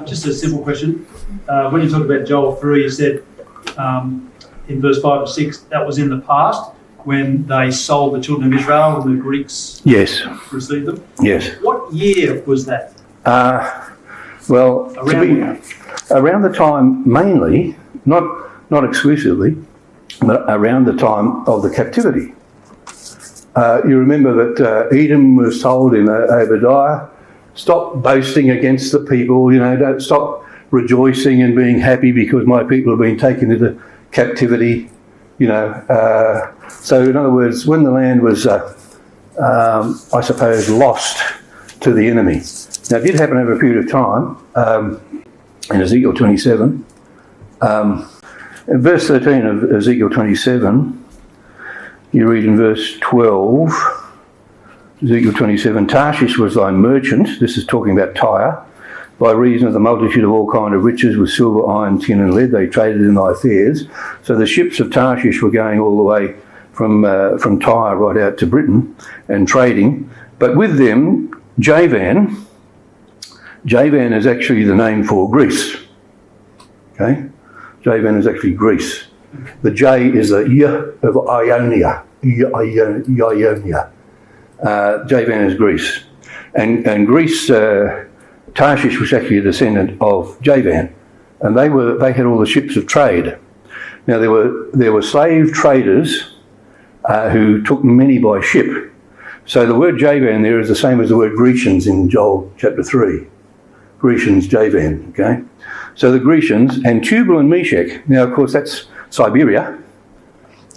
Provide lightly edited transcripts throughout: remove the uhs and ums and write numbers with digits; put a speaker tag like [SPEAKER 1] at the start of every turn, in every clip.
[SPEAKER 1] Just a simple question. When you talk about Joel 3, you said in verse 5 and 6, that was in the past when they sold the children of Israel and the Greeks received them?
[SPEAKER 2] Yes.
[SPEAKER 1] What year was that?
[SPEAKER 2] Around the time, mainly, not exclusively, but around the time of the captivity. You remember that Edom was told in Obadiah, stop boasting against the people, don't stop rejoicing and being happy because my people have been taken into captivity, So in other words, when the land was, I suppose, lost to the enemy. Now it did happen over a period of time in Ezekiel 27. In verse 13 of Ezekiel 27, you read in verse 12, Ezekiel 27, Tarshish was thy merchant, this is talking about Tyre, by reason of the multitude of all kind of riches with silver, iron, tin and lead, they traded in thy fairs. So the ships of Tarshish were going all the way from Tyre right out to Britain and trading. But with them, Javan is actually the name for Greece. Okay? Javan is actually Greece. The J is the Y of Ionia. Ionia. Javan is Greece. And Greece, Tarshish was actually a descendant of Javan. And they had all the ships of trade. Now there were slave traders who took many by ship. So the word Javan there is the same as the word Grecians in Joel chapter 3. Grecians, Javan, okay? So the Grecians and Tubal and Meshach. Now, of course, that's Siberia,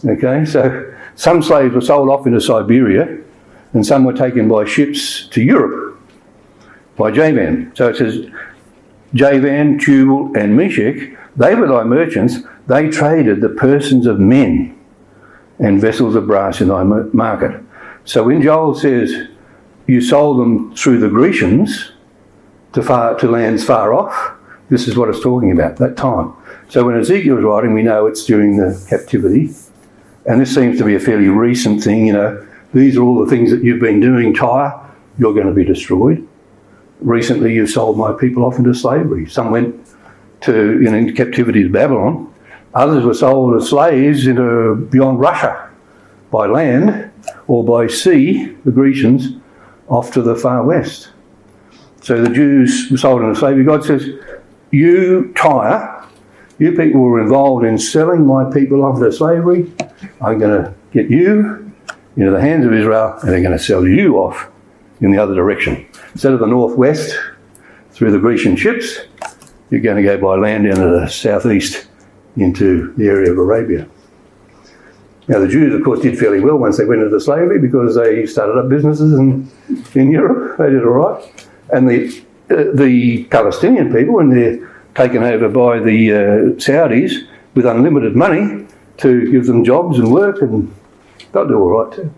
[SPEAKER 2] okay? So some slaves were sold off into Siberia and some were taken by ships to Europe by Javan. So it says Javan, Tubal and Meshach, they were thy merchants. They traded the persons of men and vessels of brass in thy market. So when Joel says you sold them through the Grecians to lands far off, this is what it's talking about, that time. So when Ezekiel is writing, we know it's during the captivity. And this seems to be a fairly recent thing, These are all the things that you've been doing, Tyre. You're going to be destroyed. Recently, you've sold my people off into slavery. Some went into captivity to Babylon. Others were sold as slaves beyond Russia by land or by sea, the Grecians, off to the far west. So the Jews were sold into slavery. God says, you, Tyre, you people were involved in selling my people off into slavery. I'm going to get you into the hands of Israel and they're going to sell you off in the other direction. Instead of the northwest through the Grecian ships, you're going to go by land into the southeast into the area of Arabia. Now the Jews, of course, did fairly well once they went into slavery because they started up businesses in Europe. They did all right. And the Palestinian people, when they're taken over by the Saudis with unlimited money to give them jobs and work, and they'll do all right too.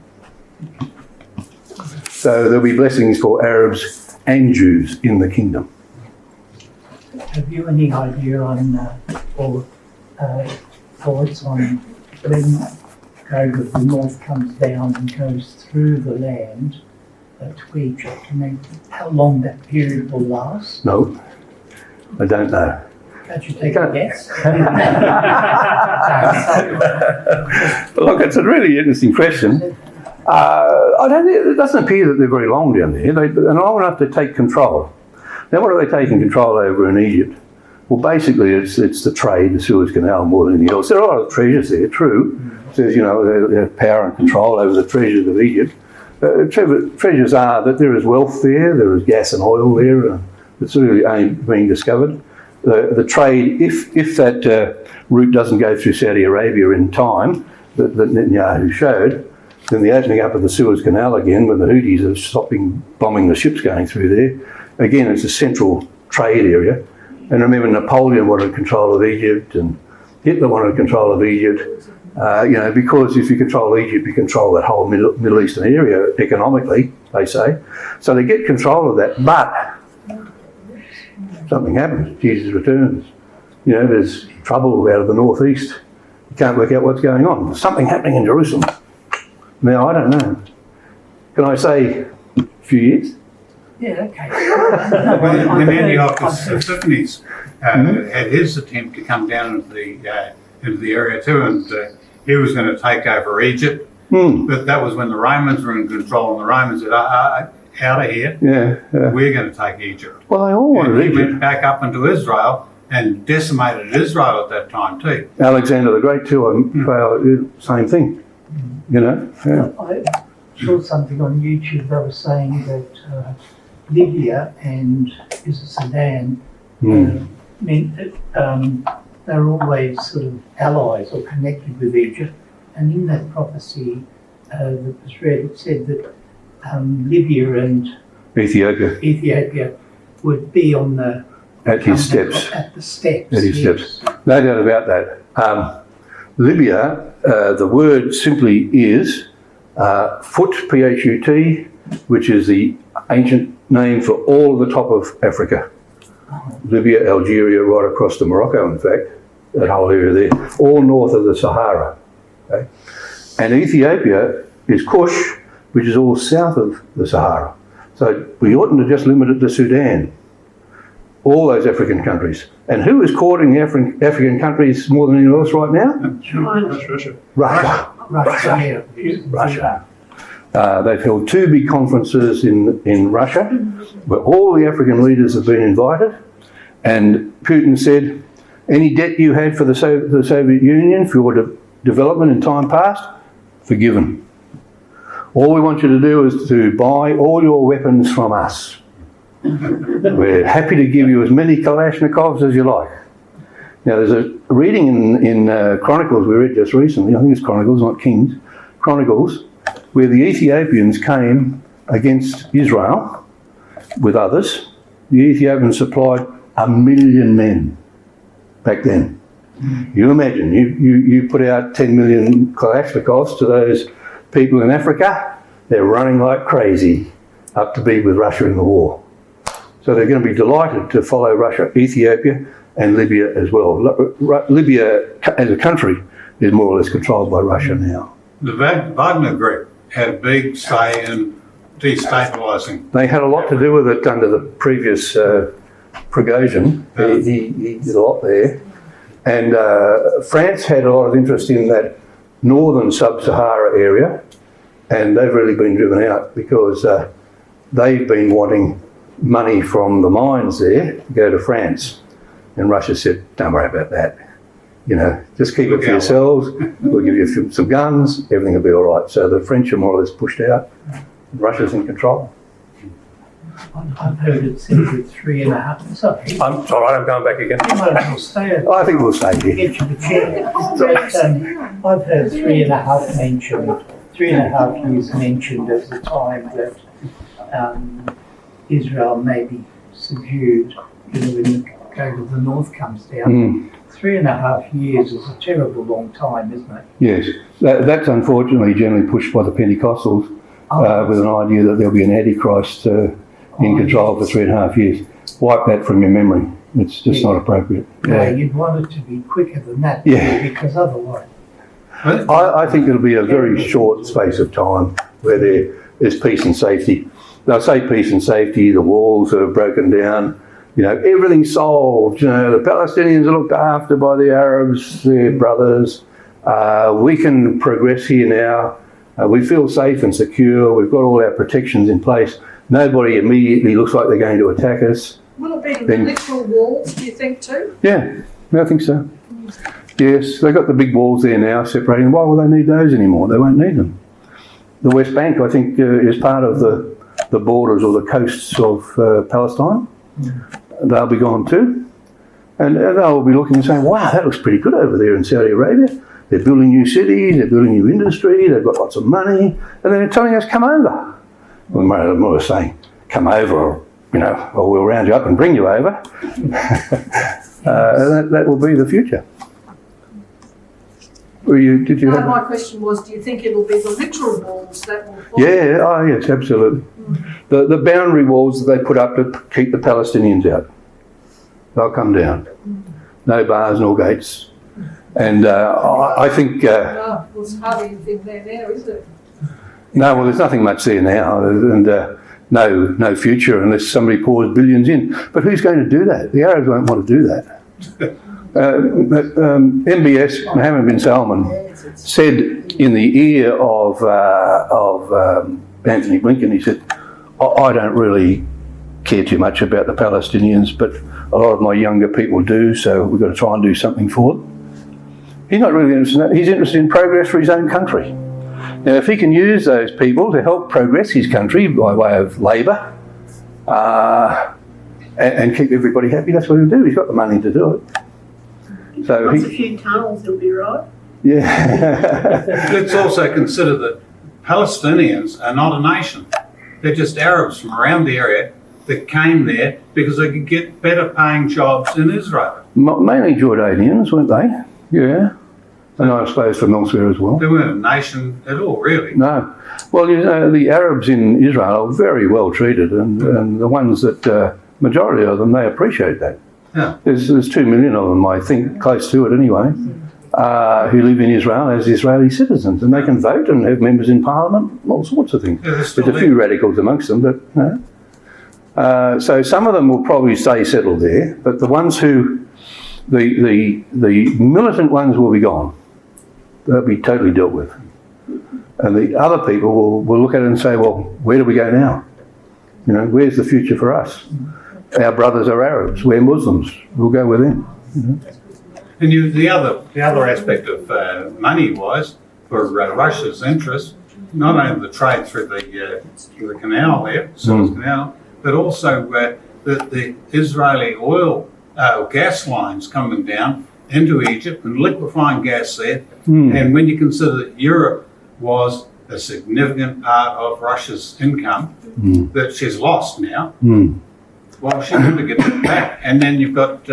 [SPEAKER 2] So there'll be blessings for Arabs and Jews in the kingdom.
[SPEAKER 3] Have you any idea on or thoughts on when Gog of the North comes down and goes through the land to Egypt? How long that period will last?
[SPEAKER 2] No, I don't know.
[SPEAKER 3] Can't you take a guess?
[SPEAKER 2] Look, it's a really interesting question. It doesn't appear that they're very long down there. They're long enough to take control. Now, what are they taking control over in Egypt? Well, basically, it's the trade, the Suez Canal, more than anything else. There are a lot of treasures there, true. It says, they have power and control over the treasures of Egypt. Treasures are that there is wealth there is gas and oil there that's really ain't being discovered. The trade, if that route doesn't go through Saudi Arabia in time, that Netanyahu showed, then the opening up of the Suez Canal again, when the Houthis are stopping bombing the ships going through there, again, it's a central trade area. And remember, Napoleon wanted control of Egypt, and Hitler wanted control of Egypt. Because if you control Egypt, you control that whole Middle Eastern area economically, they say. So they get control of that, but something happens. Jesus returns. There's trouble out of the northeast. You can't work out what's going on. There's something happening in Jerusalem. Now, I don't know. Can I say a few years?
[SPEAKER 3] Yeah, okay.
[SPEAKER 4] When Antiochus Epiphanes had his attempt to come down into the area too, and he was going to take over Egypt, but that was when the Romans were in control, and the Romans said, out of here, we're going to take Egypt.
[SPEAKER 2] Well, they all wanted
[SPEAKER 4] Egypt. He
[SPEAKER 2] Egypt.
[SPEAKER 4] went back up into Israel and decimated Israel at that time too.
[SPEAKER 2] Alexander the Great too, same thing, you know. Yeah.
[SPEAKER 3] I saw something on YouTube that was saying that Libya and Sudan meant that they're always sort of allies or connected with Egypt. And in that prophecy that was read, it said that Libya and Ethiopia would be on the
[SPEAKER 2] at his steps.
[SPEAKER 3] At the steps.
[SPEAKER 2] At his steps. No doubt about that. Libya, the word simply is Phut, P-H-U-T, which is the ancient name for all of the top of Africa. Libya, Algeria, right across to Morocco, in fact, that whole area there, all north of the Sahara. Okay? And Ethiopia is Kush, which is all south of the Sahara. So we oughtn't to just limit it to Sudan. All those African countries. And who is courting the African countries more than anyone else right now? Russia. Russia. They've held two big conferences in Russia where all the African leaders have been invited, and Putin said, any debt you had for the Soviet Union for your development in time past, forgiven. All we want you to do is to buy all your weapons from us. We're happy to give you as many Kalashnikovs as you like. Now, there's a reading in Chronicles we read just recently, I think it's Chronicles, not Kings, Chronicles, where the Ethiopians came against Israel with others. The Ethiopians supplied 1 million men back then. You imagine, you put out 10 million Kalashnikovs to those people in Africa, they're running like crazy up to be with Russia in the war. So they're going to be delighted to follow Russia, Ethiopia and Libya as well. Libya as a country is more or less controlled by Russia now.
[SPEAKER 4] The Wagner Group had a big say in destabilising.
[SPEAKER 2] They had a lot to do with it under the previous Prigozhin. He did a lot there. And France had a lot of interest in that northern sub-Sahara area, and they've really been driven out because they've been wanting money from the mines there to go to France. And Russia said, don't worry about that. You know, just keep it for yourselves. We'll give you some guns. Everything will be all right. So the French are more or less pushed out. Russia's in control.
[SPEAKER 3] I've heard it said that 3.5. Sorry.
[SPEAKER 2] I'm sorry, I'm going back again.
[SPEAKER 3] You might as well stay.
[SPEAKER 2] I think we'll stay here.
[SPEAKER 3] Get you the chair. But, I've heard 3.5 mentioned. 3.5 years mentioned as the time that Israel may be subdued, when the gate of the north comes down. 3.5 years is a terrible long time, isn't it?
[SPEAKER 2] Yes, that's unfortunately generally pushed by the Pentecostals with an idea that there'll be an Antichrist in control for 3.5 years. Wipe that from your memory. It's just not appropriate.
[SPEAKER 3] No, you'd want it to be quicker than that, because otherwise.
[SPEAKER 2] I think it'll be a very short space of time where there is peace and safety. They'll say peace and safety, the walls are broken down, you know, everything's solved, you know, the Palestinians are looked after by the Arabs, their brothers, we can progress here now, we feel safe and secure, we've got all our protections in place, nobody immediately looks like they're going to attack us.
[SPEAKER 5] Will it be the literal walls, do you think, too?
[SPEAKER 2] Yeah, I think so. Yes, they've got the big walls there now separating. Why will they need those anymore? They won't need them. The West Bank, I think, is part of the borders or the coasts of Palestine. They'll be gone too. And they'll be looking and saying, wow, that looks pretty good over there in Saudi Arabia. They're building new cities, they're building new industry, they've got lots of money, and they're telling us, come over. Well, more saying, come over, or, you know, or we'll round you up and bring you over. That will be the future.
[SPEAKER 5] My question was, do you think it'll be the literal walls that will fall?
[SPEAKER 2] Yeah, yes, absolutely. The boundary walls that they put up to keep the Palestinians out, they'll come down. No bars, nor gates. And I think...
[SPEAKER 5] No, there's hardly anything there now, is it?
[SPEAKER 2] No, well, there's nothing much there now. And no future unless somebody pours billions in. But who's going to do that? The Arabs won't want to do that. MBS, Mohammed bin Salman, said in the ear of Anthony Blinken, he said, I don't really care too much about the Palestinians, but a lot of my younger people do, so we've got to try and do something for them. He's not really interested in that. He's interested in progress for his own country. Now, if he can use those people to help progress his country by way of labour and keep everybody happy, that's what he'll do. He's got the money to do it. So
[SPEAKER 6] Once a few tunnels, he'll be right.
[SPEAKER 2] Yeah.
[SPEAKER 4] Let's also consider that Palestinians are not a nation. They're just Arabs from around the area that came there because they could get better paying jobs in Israel.
[SPEAKER 2] Mainly Jordanians, weren't they? Yeah. And I suppose from elsewhere as well.
[SPEAKER 4] They weren't a nation at all, really.
[SPEAKER 2] No. Well, you know, the Arabs in Israel are very well treated, and the ones that, majority of them, they appreciate that.
[SPEAKER 4] Yeah.
[SPEAKER 2] There's 2 million of them, I think, close to it anyway, who live in Israel as Israeli citizens, and they can vote and have members in parliament, all sorts of things.
[SPEAKER 4] Yeah,
[SPEAKER 2] There's a few radicals amongst them, but no. So some of them will probably stay settled there, but the ones who, the militant ones will be gone. They'll be totally dealt with. And the other people will look at it and say, well, where do we go now? You know, where's the future for us? Our brothers are Arabs, we're Muslims, we'll go with them. You know?
[SPEAKER 4] And the other aspect of money-wise, for Russia's interest, not only the trade through the canal there, Suez Canal, but also the Israeli oil gas lines coming down into Egypt and liquefying gas there. And when you consider that Europe was a significant part of Russia's income that she's lost now, well, she's going to get that back. And then you've got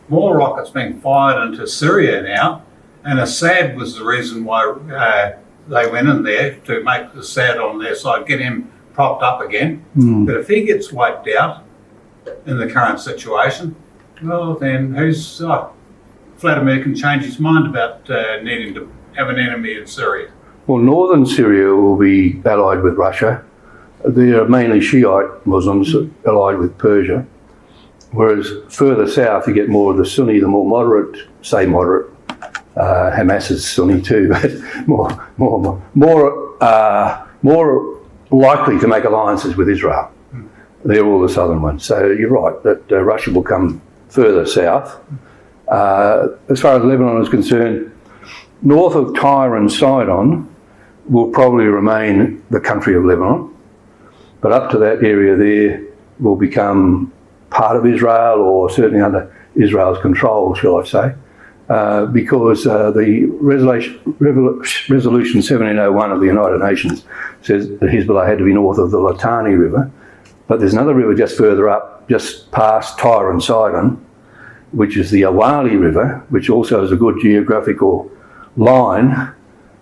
[SPEAKER 4] more rockets being fired into Syria now, and Assad was the reason why they went in there, to make Assad on their side, get him propped up again. But if he gets wiped out in the current situation, well, then who's Vladimir can change his mind about needing to have an enemy in Syria.
[SPEAKER 2] Well, northern Syria will be allied with Russia. They are mainly Shiite Muslims allied with Persia, whereas further south you get more of the Sunni, the more moderate, Hamas is Sunni too, but more likely to make alliances with Israel. They're all the southern ones. So you're right that Russia will come further south. As far as Lebanon is concerned, north of Tyre and Sidon will probably remain the country of Lebanon, but up to that area there will become part of Israel, or certainly under Israel's control, shall I say, because the Resolution 1701 of the United Nations says that Hezbollah had to be north of the Litani River, but there's another river just further up, just past Tyre and Sidon, which is the Awali River, which also is a good geographical line,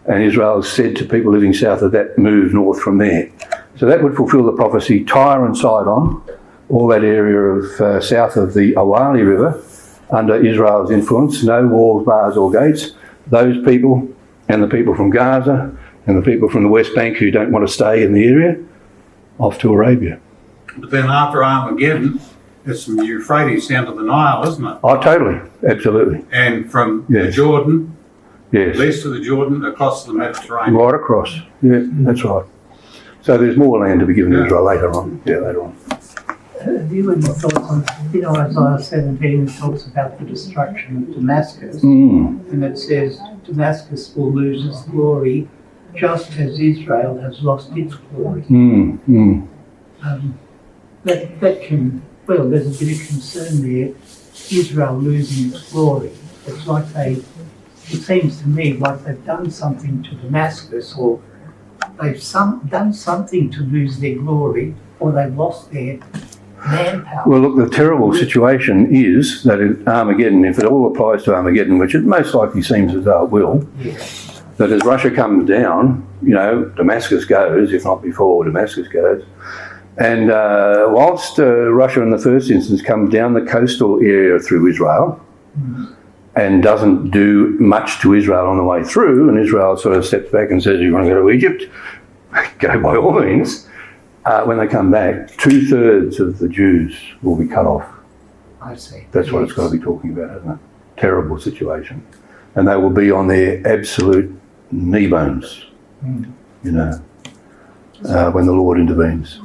[SPEAKER 2] and Israel said to people living south of that, move north from there. So that would fulfil the prophecy. Tyre and Sidon, all that area of south of the Awali River, under Israel's influence, no walls, bars or gates. Those people, and the people from Gaza, and the people from the West Bank who don't want to stay in the area, off to Arabia.
[SPEAKER 4] But then after Armageddon, it's from the Euphrates down to the Nile, isn't it?
[SPEAKER 2] Oh, totally, absolutely.
[SPEAKER 4] And from the
[SPEAKER 2] Yes.
[SPEAKER 4] Jordan,
[SPEAKER 2] Yes.
[SPEAKER 4] east of the Jordan, across the Mediterranean.
[SPEAKER 2] Right across. Yeah, that's right. So there's more land to be given to Israel later on. Yeah, later on.
[SPEAKER 3] Have you any thoughts on, Isaiah 17 talks about the destruction of Damascus, and it says Damascus will lose its glory just as Israel has lost its glory. That can, well, there's a bit of concern there, Israel losing its glory. It's like it seems to me like they've done something to Damascus, or they've done something to lose their glory, or they've lost their manpower.
[SPEAKER 2] Well, look, the terrible situation is that in Armageddon, if it all applies to Armageddon, which it most likely seems as though it will, that as Russia comes down, Damascus goes, if not before Damascus goes. And whilst Russia in the first instance comes down the coastal area through Israel and doesn't do much to Israel on the way through, and Israel sort of steps back and says, you want to go to Egypt? Go by all means. when they come back, 2/3 of the Jews will be cut off.
[SPEAKER 3] I see.
[SPEAKER 2] That's what it's got to be talking about, isn't it? Terrible situation. And they will be on their absolute knee bones, you know, when the Lord intervenes.